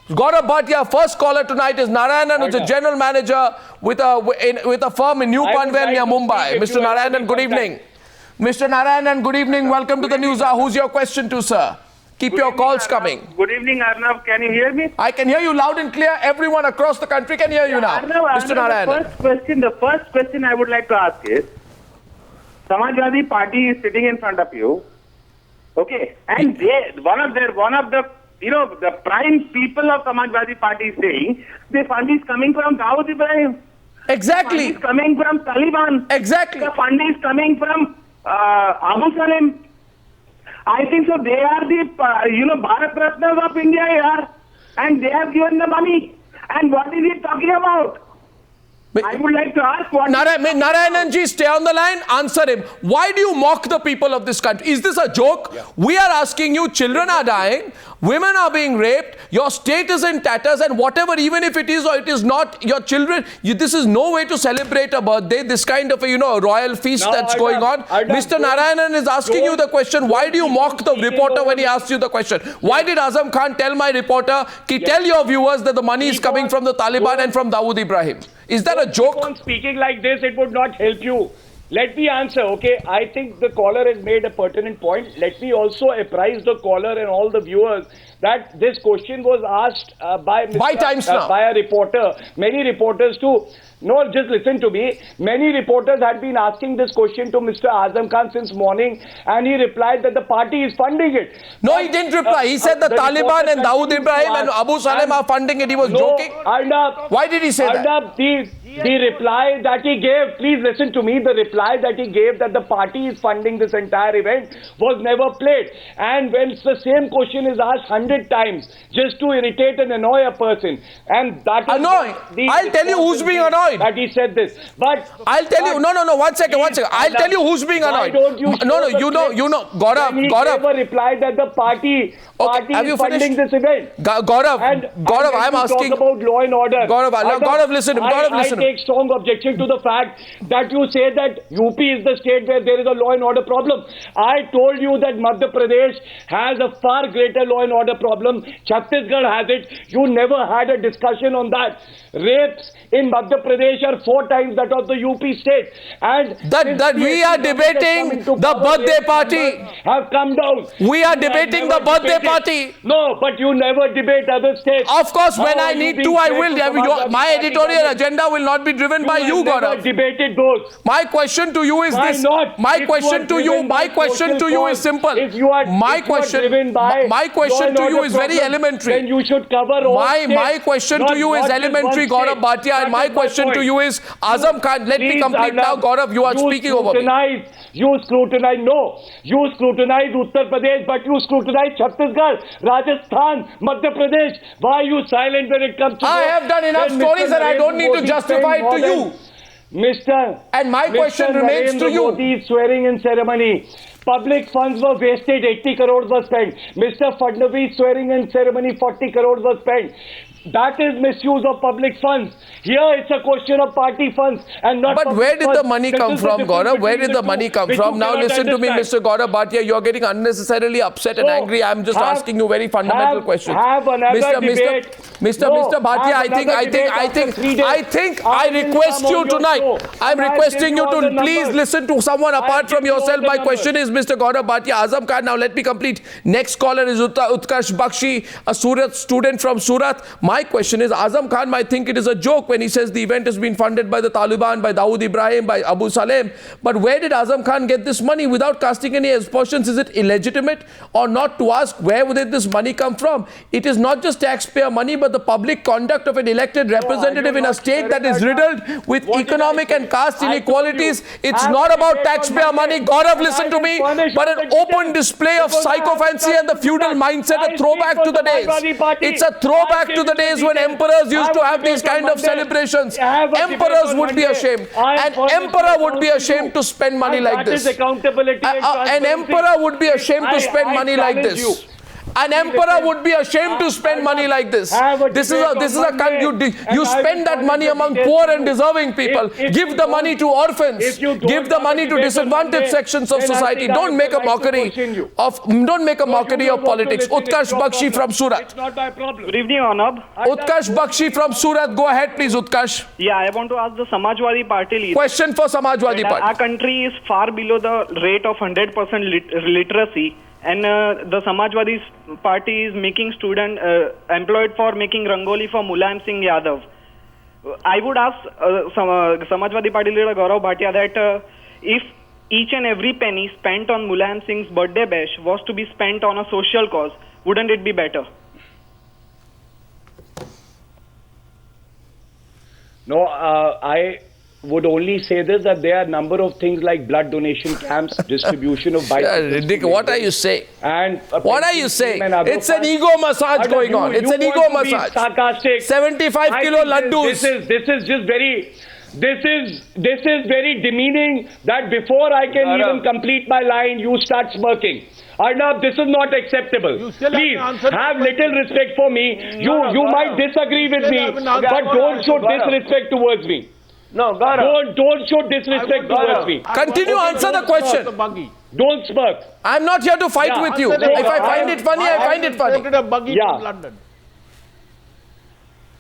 Gaurav Bhatia, first caller tonight is Narayanan, who's a general manager with a firm in New Panvel near Mumbai. Mr. Narayanan, good evening. Mr. Narayanan, good evening. Welcome to the Newshour. Who's your question to, sir? Keep your calls coming. Good evening, Arnab. Can you hear me? I can hear you loud and clear. Everyone across the country can hear you now. Mr. Narayanan. The first question I would like to ask is, Samajwadi Party is sitting in front of you, okay, and one of the the prime people of Samajwadi Party is saying the fund is coming from Dawood Ibrahim. Exactly. The fund is coming from Taliban. Exactly. The fund is coming from Abu Salim. I think so. They are the Bharat Ratnas of India here, and they have given the money. And what is he talking about? I would like to ask what... Narayanan ji, stay on the line. Answer him. Why do you mock the people of this country? Is this a joke? Yeah. We are asking you, children are dying, women are being raped, your state is in tatters, and whatever, even if it is or it is not, your children, this is no way to celebrate a birthday, this kind of a, royal feast that's going on. Mr. Narayanan is asking you the question, why do you mock the reporter when he asks you the question? Why did Azam Khan tell my reporter, tell your viewers that the money is coming from the Taliban and from Dawood Ibrahim? Is that a joke? On speaking like this, it would not help you. Let me answer, okay? I think the caller has made a pertinent point. Let me also apprise the caller and all the viewers that this question was asked by a reporter. Many reporters too. No, just listen to me. Many reporters had been asking this question to Mr. Azam Khan since morning, and he replied that the party is funding it. No, he didn't reply. He said the Taliban and Dawood Ibrahim and Abu Salim are funding it. He was joking. Why did he say that? The reply that he gave, please listen to me, the reply that he gave that the party is funding this entire event was never played. And when the same question is asked 100 times just to irritate and annoy a person, and that is I'll tell you who's being annoyed. That he said this. But I'll tell you, no, one second. I'll tell you who's being annoyed. Gaurav. He never replied that the party is funding this event. Gaurav, I'm asking about law and order. Gaurav, listen. I take strong objection to the fact that you say that UP is the state where there is a law and order problem. I told you that Madhya Pradesh has a far greater law and order problem. Chhattisgarh has it. You never had a discussion on that. Rapes in Madhya Pradesh are 4 times that of the UP state. And that we are debating the birthday party. Have come down. We are debating the birthday party. No, but you never debate other states. Of course, when I need to, I will. My editorial agenda will not be driven by you, Gaurav. Debated those. My question to you is this. My question to you is simple. My question to you is very elementary. Then you should cover all my question to you is elementary, Gaurav Bhatia, and my question to you is Azam Khan. Let me complete now, Gaurav. You are speaking over me. You scrutinize Uttar Pradesh, but you scrutinize Chhattisgarh, Rajasthan, Madhya Pradesh. Why are you silent when it comes to I have done enough stories and I don't need to justify it to you. And my question remains to you. Modi's swearing-in ceremony. Public funds were wasted, 80 crores were spent. Mr. Fadnavis swearing-in ceremony, 40 crores were spent. That is misuse of public funds. Here it's a question of party funds and not. But where did the money come from, Gaurav? Where did the money come from? Now listen to me, Mr. Gaurav Bhatia. You're getting unnecessarily upset and angry. I'm just asking you very fundamental questions. Mr. Bhatia, I think I request you tonight. I'm requesting you to please listen to someone apart from yourself. My question is, Mr. Gaurav Bhatia, Azam Khan. Now let me complete. Next caller is Utkarsh Bakshi, a Surat student from Surat. My question is, Azam Khan might think it is a joke when he says the event has been funded by the Taliban, by Dawood Ibrahim, by Abu Salim. But where did Azam Khan get this money without casting any aspersions? Is it illegitimate or not to ask where did this money come from? It is not just taxpayer money, but the public conduct of an elected representative in a state that is riddled with economic and caste inequalities. It's not about taxpayer money, Gaurav, listen to me, but an open display of psychophancy and the feudal mindset, a throwback to the days. It's a throwback to the days when emperors used to have these kind of celebrations. Emperors would be ashamed. An emperor would be ashamed to spend money like this. An emperor would be ashamed to spend money like this. An emperor would be ashamed to spend money like this. This is a country. You spend that money among poor and deserving people. Give the money to orphans. Give the money to disadvantaged sections of society. Don't make a mockery of politics. Utkarsh Bakshi from Surat. It's not my problem. Good evening, Arnab. Utkarsh Bakshi from Surat. Go ahead, please, Utkarsh. Yeah, I want to ask the Samajwadi Party leader. Question for Samajwadi Our Party. country is far below the rate of 100% literacy, and the Samajwadi Party is making students employed for making rangoli for Mulayam Singh Yadav. I would ask Samajwadi Party leader Gaurav Bhatia that if each and every penny spent on Mulayam Singh's birthday bash was to be spent on a social cause, wouldn't it be better? No, I would only say this, that there are a number of things like blood donation camps, distribution of bikes. What are you saying? And what are you saying? It's an ego massage going on. It's an ego massage. Sarcastic. 75 kilo laddus. This is just very. This is very demeaning. That before I can even complete my line, you start smirking. Arnab, this is not acceptable. Please have little respect for me. You might disagree with me, but don't show disrespect towards me. No, Gaurav. Don't show disrespect towards me. Continue, answer the question. Don't smirk. I'm not here to fight with you. If I find it funny, I find it funny. A buggy from London.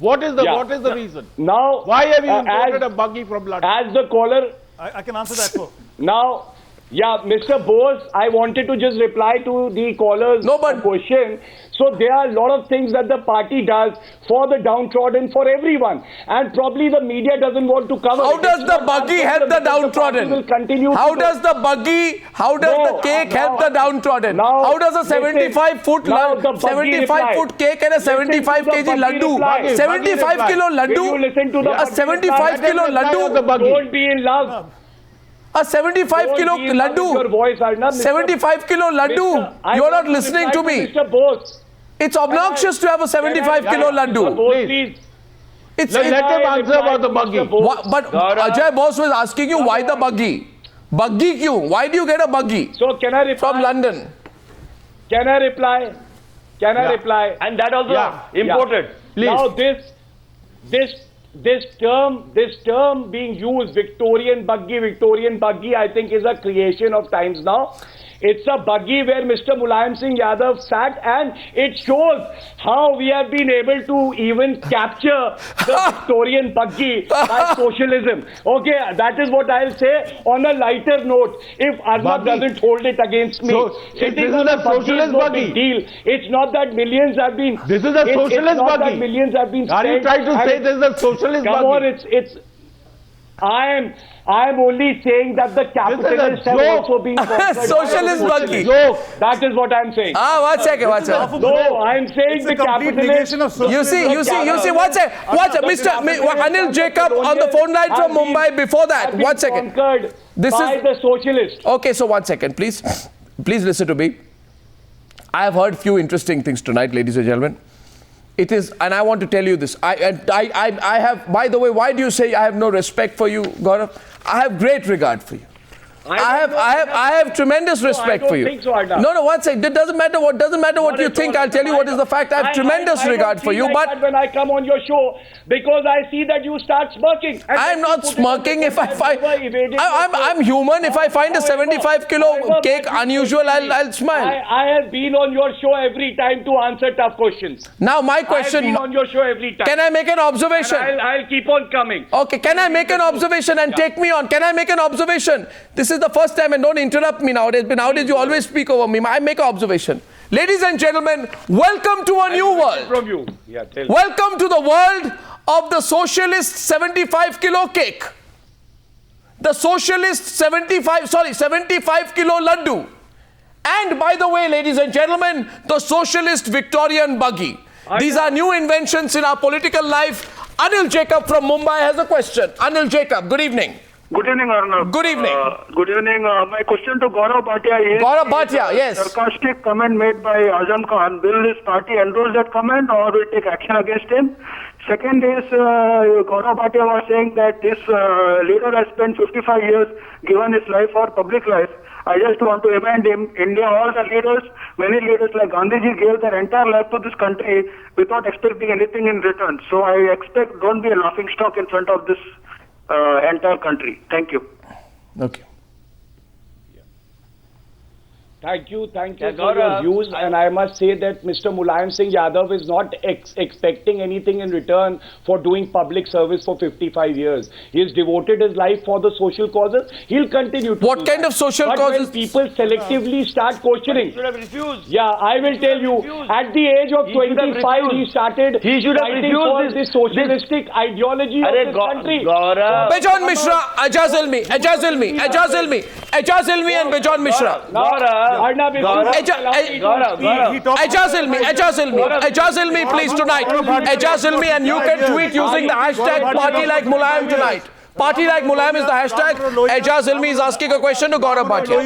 What is the reason? Now, why have you imported a buggy from London? As the caller, I can answer that. Now, yeah, Mr. Bose, I wanted to just reply to the caller's question. So there are a lot of things that the party does for the downtrodden, for everyone. And probably the media doesn't want to cover. How does the buggy help the downtrodden? How does the cake help the downtrodden? How does a 75-foot cake and a 75 kg laddu, 75 kilo laddu, a 75 kilo laddu, don't be in love. A 75 kilo laddu, 75 kilo laddu, you're not listening to me. Mr. Bose. It's obnoxious to have a 75 kilo laddu. Let him answer about the buggy. But Ajoy Bose was asking you why the buggy. Buggy kyun? Why do you get a buggy? So can I reply? From London. Can I reply? Can I reply? And that also imported. Please. Now this term being used, Victorian buggy, I think is a creation of times now. It's a buggy where Mr. Mulayam Singh Yadav sat, and it shows how we have been able to even capture the Victorian buggy by socialism. Okay, that is what I'll say. On a lighter note, if Arnab doesn't hold it against me, this is a socialist buggy. Deal. It's not that millions have been. This is a socialist buggy. That millions have been spent. Are you trying to say this is a socialist buggy? Come on, I am only saying that the capitalists have also been socialist buggy. That is what I am saying. One second. No, I am saying the capitalists. You see. One second. Mr. Anil Jacob on the phone line from Mumbai. Before that, 1 second. This is the socialists. Okay, so 1 second, please listen to me. I have heard few interesting things tonight, ladies and gentlemen. It is, and I want to tell you this. I have. By the way, why do you say I have no respect for you, Gaurav? I have great regard for you. I have tremendous respect for you. Think so, no, 1 second. It doesn't matter what you think. I'll tell you what is the fact. I have tremendous regard for you. But when I come on your show, because I see that you start smirking. I'm not smirking. If I find, I'm human. If I find a 75 kilo cake unusual, I'll smile. I have been on your show every time to answer tough questions. Now my question. I have been on your show every time. Can I make an observation? I'll keep on coming. Okay. Can I make an observation and take me on? Can I make an observation? This is the first time, and don't interrupt me nowadays. But nowadays you always speak over me. I make an observation. Ladies and gentlemen, welcome to a new world. From you. Yeah, welcome to the world of the socialist 75 kilo cake. The socialist 75 kilo laddu. And by the way, ladies and gentlemen, the socialist Victorian buggy. These are new inventions in our political life. Anil Jacob from Mumbai has a question. Anil Jacob, good evening. Good evening, Arnab. Good evening. Good evening. My question to Gaurav Bhatia is... Gaurav Bhatia, yes. Sarcastic comment made by Azam Khan. Will his party endorse that comment or will take action against him? Second is, Gaurav Bhatia was saying that this leader has spent 55 years given his life for public life. I just want to remind India, all the leaders, many leaders like Gandhiji gave their entire life to this country without expecting anything in return. So I expect don't be a laughing stock in front of this entire country. Thank you. Okay. Thank you for your views, and I must say that Mr. Mulayam Singh Yadav is not expecting anything in return for doing public service for 55 years. He has devoted his life for the social causes. He'll continue to What kind of social causes? When people selectively start questioning. He should have refused. Yeah, I will tell you, at the age of 25, he started fighting for the socialistic ideology of this country. Bejon Misra, Aijaz Ilmi, Aijaz Ilmi and Bejon Misra. Arnab, Aijaz Ilmi, please tonight. Aijaz Ilmi, and you can tweet using the hashtag party like Mulayam tonight. Party like Mulayam is the hashtag. Aijaz Ilmi is asking a question to Gaurav Bhatia.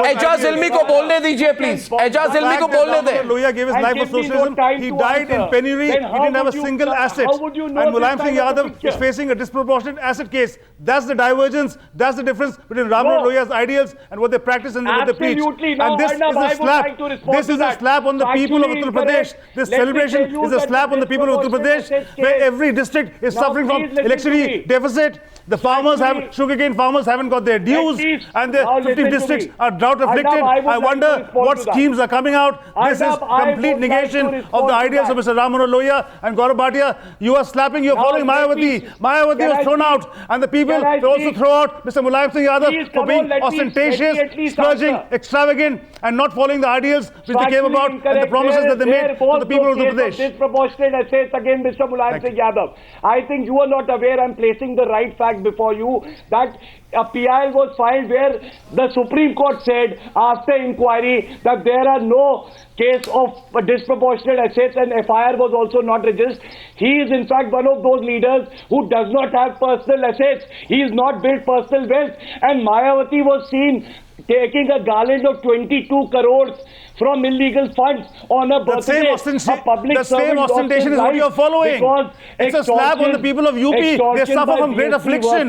Aijaz Ilmi ko bolne dijiye, please. Aijaz Ilmi ko bolne de. Lohiya gave his life for socialism. He died in penury. He didn't have a single asset. And Mulayam Singh Yadav is facing a disproportionate asset case. That's the divergence. That's the difference between Rampur Lohiya's ideals and what they practice and what they preach. And this is a slap. This is a slap on the people of Uttar Pradesh. This celebration is a slap on the people of Uttar Pradesh, where every district is suffering from electricity deficit. The farmers sugarcane farmers haven't got their dues, and the 50 districts are drought afflicted. I wonder what schemes are coming out. This is complete negation of the ideas of Mr. Rampur Lohiya and Gaurav Bhatia. You are slapping, you are following Mayawati. Mayawati was thrown out, and the people will also throw out Mr. Mulayam Singh Yadav for being ostentatious, splurging, extravagant, and not following the ideals which they came about and the promises that they made to the people of Uttar Pradesh. Disproportionate assets against Mr. Mulayam Singh Yadav. I think you are not aware. I'm placing the right fact before you that a PIL was filed where the Supreme Court said after inquiry that there are no case of disproportionate assets, and FIR was also not registered. He is in fact one of those leaders who does not have personal assets. He is not built personal wealth, and Mayawati was seen taking a garland of 22 crores from illegal funds on a birthday. The same ostentation is what you are following. It's a slap on the people of UP. They suffer from great affliction.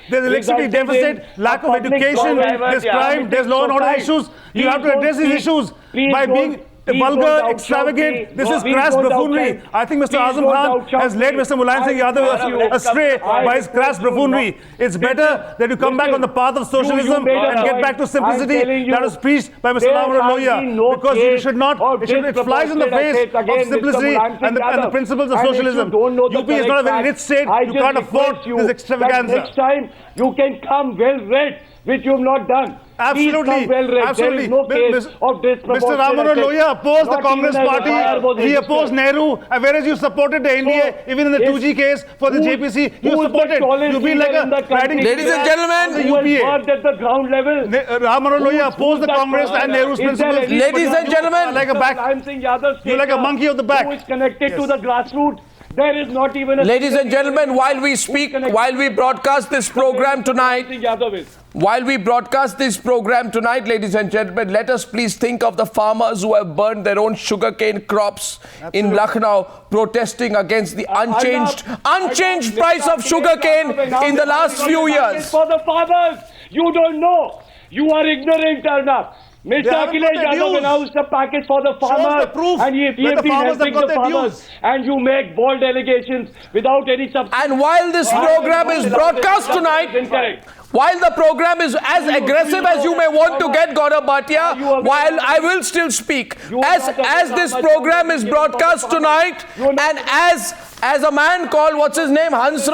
There's electricity deficit, lack of education, there's crime, there's law and order issues. You have to address these issues by being vulgar, extravagant. This is crass buffoonery. I think Mr. Azam Khan has led Mr. Mulayam Singh Yadav astray by his crass buffoonery. It's better that you come back on the path of socialism and get back to simplicity that was preached by Mr. Rampur Lohiya. Because you should not, it flies in the face of simplicity and the principles of socialism. UP is not a very rich state. You can't afford this extravaganza. Next time, you can come well read, which you have not done. Absolutely. Absolutely. No Mr. Rampur Lohiya opposed the Congress party. He opposed Nehru. Whereas you supported the NDA, even in the 2G case for the JPC, you supported. You've been like a riding. Ladies and gentlemen, worked at the ground level. Rampur Lohiya opposed the Congress and Nehru's principles. Ladies and gentlemen, you're like a monkey of the back. Who is connected to the grassroots. There is not even a... Ladies and gentlemen, while we speak, while we broadcast this program tonight, ladies and gentlemen, let us please think of the farmers who have burned their own sugarcane crops in Lucknow, protesting against the unchanged price of sugarcane in the last few years. For the farmers, you don't know. You are ignorant, Arnab. Mr. Akhilesh Yadav announced a package for the farmers, and he has been helping the farmers, and you make bold allegations without any substance. And while this program is broadcast tonight, while the program is as aggressive as you may want to get, Gaurav Bhatia, while I will still speak, as this program is broadcast tonight, and as a man called, what's his name, Hans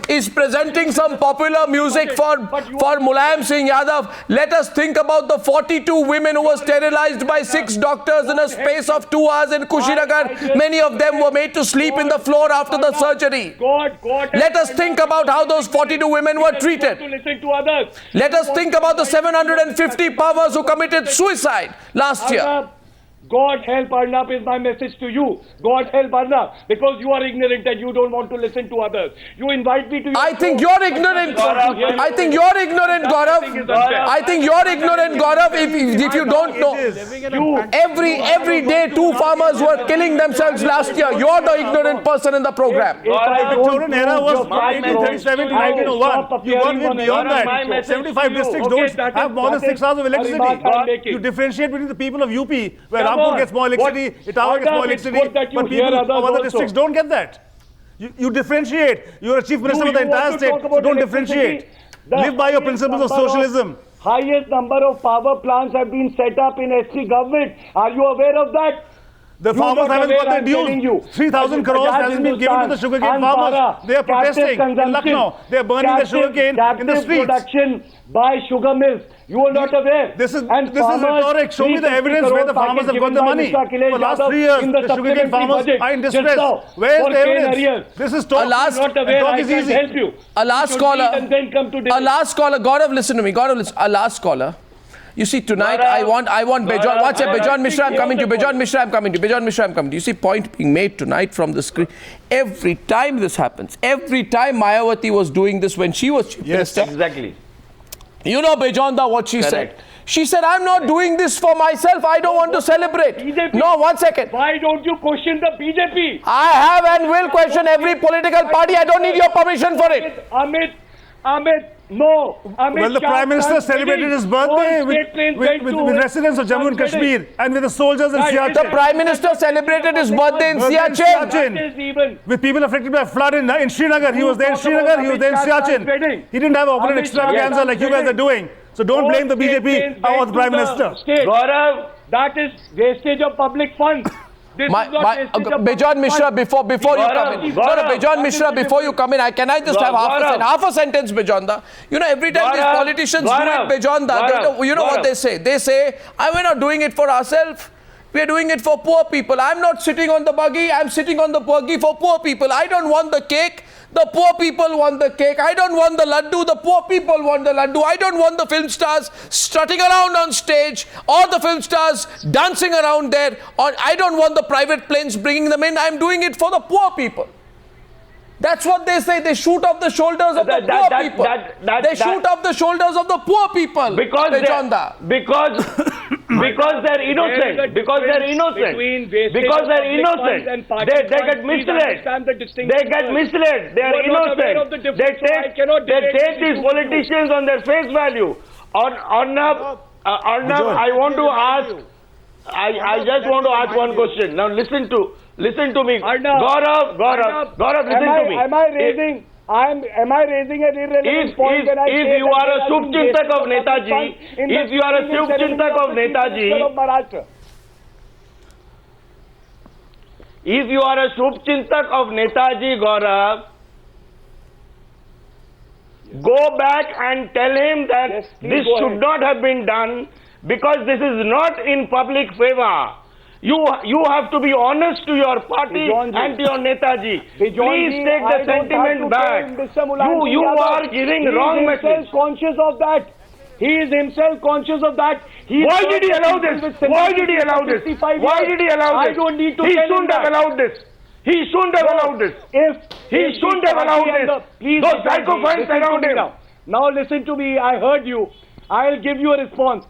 is presenting some popular music for Mulayam Singh Yadav, let us think about the 42 women who were sterilized by 6 doctors in a space of 2 hours in Kushinagar. Many of them were made to sleep in the floor after the surgery. Let us think about how those 42 women were treated. Let us think about the 750 farmers who committed suicide last year. God help Arnab is my message to you. God help Arnab, because you are ignorant and you don't want to listen to others. You invite me to your I think you're ignorant. I think you're ignorant, Gaurav. I think you're ignorant, Gaurav, if you don't know. Every day 2 farmers were killing themselves last year. You're the ignorant person in the program. The Victorian era was 1937 to 1901. You gone way beyond that. 75 districts don't have more than 6 hours of electricity. You differentiate between the people of UP, where Rampur gets more electricity, Etawah gets more electricity, but people of other districts don't get that. You differentiate. You're a chief minister of the entire state, so don't differentiate. Live by your principles of socialism. Highest number of power plants have been set up in SC government. Are you aware of that? The farmers haven't got their dues. 3,000 crores hasn't been given to the sugarcane farmers. They are protesting in Lucknow. They are burning the sugarcane in the streets. Production by sugar mills. You are not aware. This is rhetoric. Show me the evidence where the farmers have got the money. For the last 3 years, the sugarcane farmers are in distress. Where is the evidence? This is talk. Talk is easy. A last caller. Gaurav, listen to me. Gaurav, listen. A last caller. You see, tonight I want Bejon. Watch it, Bejon Misra, I'm coming to. Bejon Misra, I'm coming to. Bejon Misra, I'm coming to. You see, point being made tonight from the screen. Every time this happens, every time Mayawati was doing this when she was chief minister. Exactly. You know, Bejonda, what she said. She said, I'm not doing this for myself. I don't want to celebrate. BJP. No, 1 second. Why don't you question the BJP? I have and will question every political party. I don't need your permission for it. Amit, no. Well, the Prime Minister celebrated his birthday with residents of Jammu and Kashmir and with the soldiers in Siachen. The Prime Minister celebrated his birthday in Siachen. With people affected by flood in Srinagar. He was there in Srinagar, he was there in Siachen. He didn't have opulent extravaganza like you guys are doing. So don't blame the BJP or the Prime Minister. Gaurav, that is wastage of public funds. Bejon Misra, before you come in. Bejon Misra, before you come in, can I just have half a sentence, Bejonda? You know, every time these politicians do it, Bejonda, you know what they say? They say, we're not doing it for ourselves. We're doing it for poor people. I'm not sitting on the buggy. I'm sitting on the buggy for poor people. I don't want the cake. The poor people want the cake. I don't want the laddu. The poor people want the laddu. I don't want the film stars strutting around on stage or the film stars dancing around there. Or I don't want the private planes bringing them in. I'm doing it for the poor people. That's what they say. They shoot off the shoulders of the poor people. They shoot off the shoulders of the poor people. Because they're innocent. Because they're innocent. Because they're innocent. They get misled. They get misled. They are innocent. They take these politicians on their face value. Arnab, I want to ask. I just want to ask one question. Now listen to me. Gaurav, listen to me. Am I raising an irrelevant point when I say if you are a Shubh-chintak of Netaji, if you are a Shubh-chintak of Netaji, if you are a Shubh-chintak of Netaji, Gaurav, go back and tell him that this should not have been done because this is not in public favor. You have to be honest to your party and to your Netaji. Please take the sentiment back. You are giving wrong message. He is himself conscious of that. He is himself conscious of that. Why did he allow this? Why did he allow this? Why did he allow this? I don't need to He tell shouldn't have allowed this. He shouldn't have allowed this. He shouldn't have allowed this. Those psychophants around him. Now listen to me. I heard you. I'll give you a response.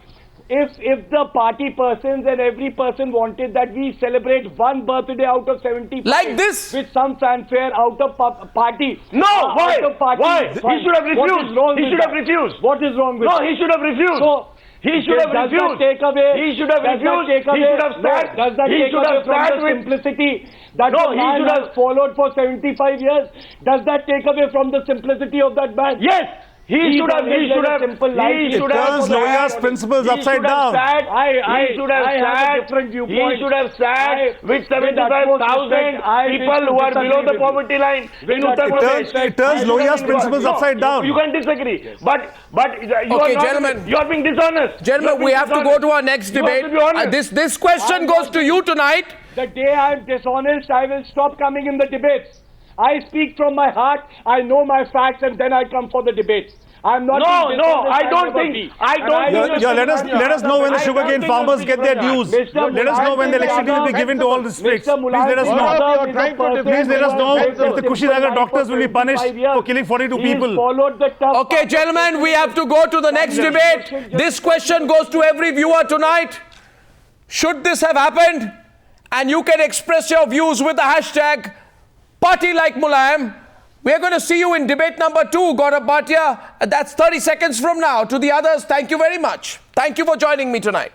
If the party persons and every person wanted that we celebrate one birthday out of 75 like this with some fanfare out of party. No, why? Why? He should have refused. He should have refused. What is wrong with No, he should have refused. So, he should have refused. He should have refused. He should have sat. Does that take away from the simplicity that the man has followed for 75 years? Does that take away from the simplicity of that man? Yes. He should have Lohiya's principles upside down. He should have sat with 75,000 people who are below the poverty line in Uttar Pradesh. It turns Lohiya's principles upside down. You can disagree, but you are being dishonest. Gentlemen, we have to go to our next debate. This question goes to you tonight. The day I am dishonest, I will stop coming in the debates. I speak from my heart, I know my facts, and then I come for the debates. I'm not. No, I don't think. Let us know when the sugarcane farmers get their dues. Let us know when the electricity will be given to all the districts. Please let us know. Please let us know if the Kushinagar doctors will be punished for killing 42 people. Okay, gentlemen, we have to go to the next debate. This question goes to every viewer tonight. Should this have happened? And you can express your views with the hashtag Party Like Mulayam. We're going to see you in debate number 2, Gaurav Bhatia. That's 30 seconds from now. To the others, thank you very much. Thank you for joining me tonight.